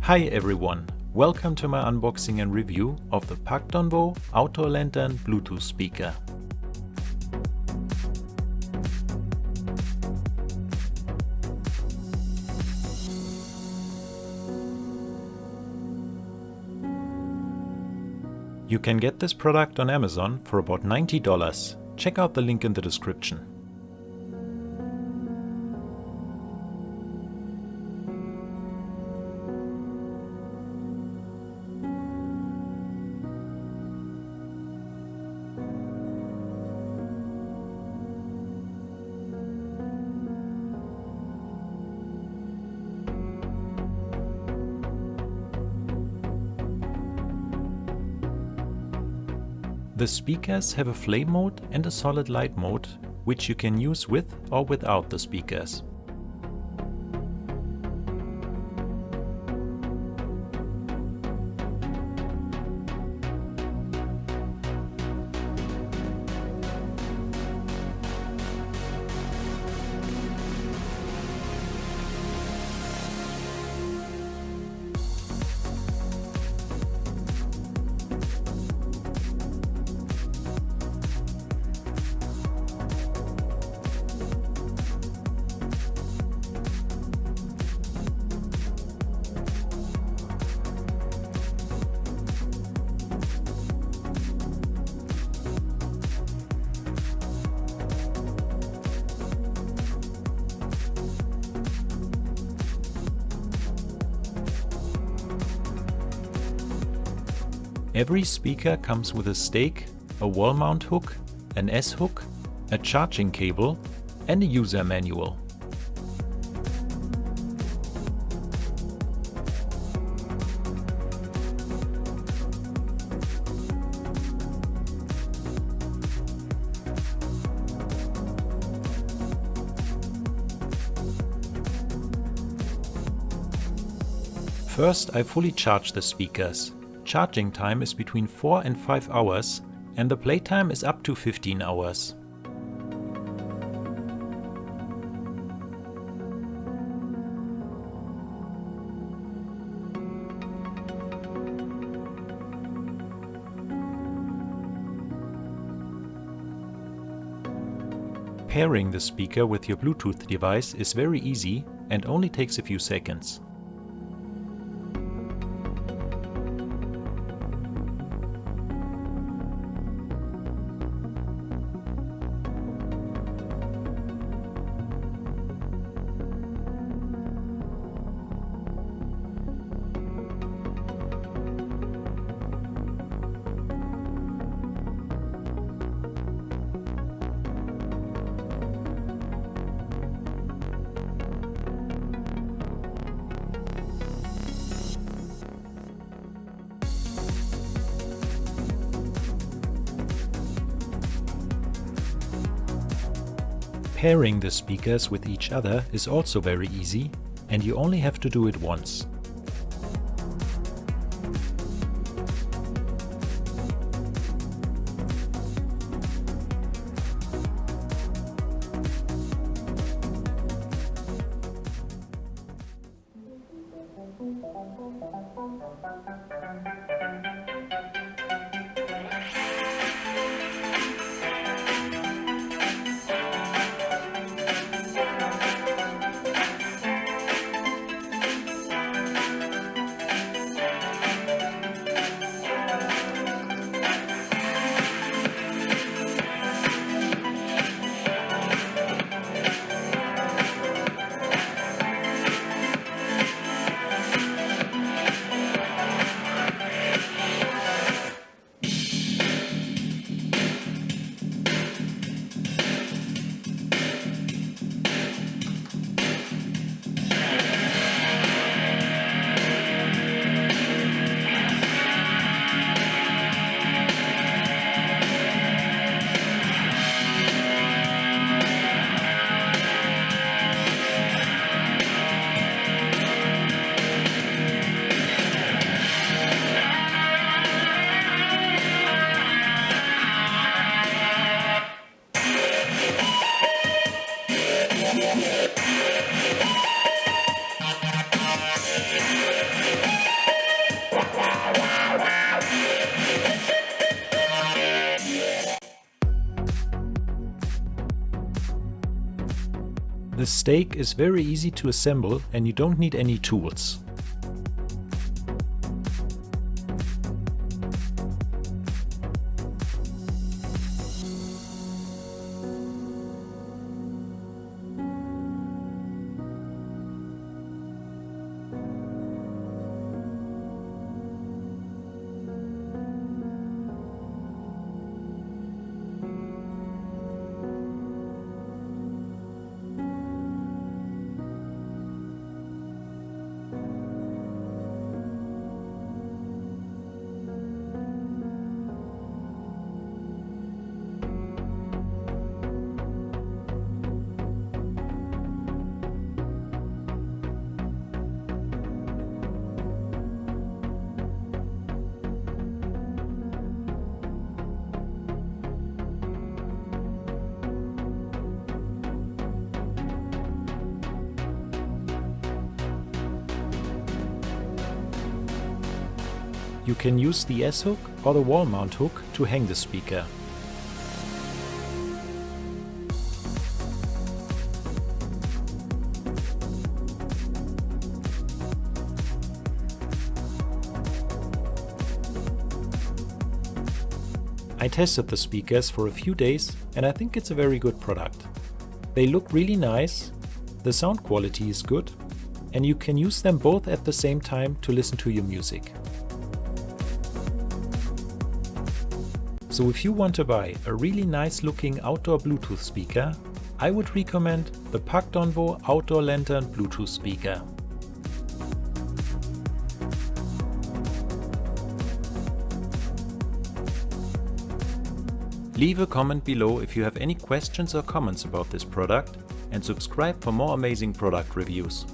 Hi everyone, welcome to my unboxing and review of the Paktonvo Outdoor Lantern Bluetooth speaker. You can get this product on Amazon for about $90. Check out the link in the description. The speakers have a flame mode and a solid light mode, which you can use with or without the speakers. Every speaker comes with a stake, a wall mount hook, an S-hook, a charging cable, and a user manual. First, I fully charge the speakers. Charging time is between 4 and 5 hours, and the playtime is up to 15 hours. Pairing the speaker with your Bluetooth device is very easy and only takes a few seconds. Pairing the speakers with each other is also very easy, and you only have to do it once. The stake is very easy to assemble and you don't need any tools. You can use the S-hook or the wall mount hook to hang the speaker. I tested the speakers for a few days and I think it's a very good product. They look really nice, the sound quality is good, and you can use them both at the same time to listen to your music. So if you want to buy a really nice looking outdoor Bluetooth speaker, I would recommend the Paktonvo Outdoor Lantern Bluetooth speaker. Leave a comment below if you have any questions or comments about this product, and subscribe for more amazing product reviews.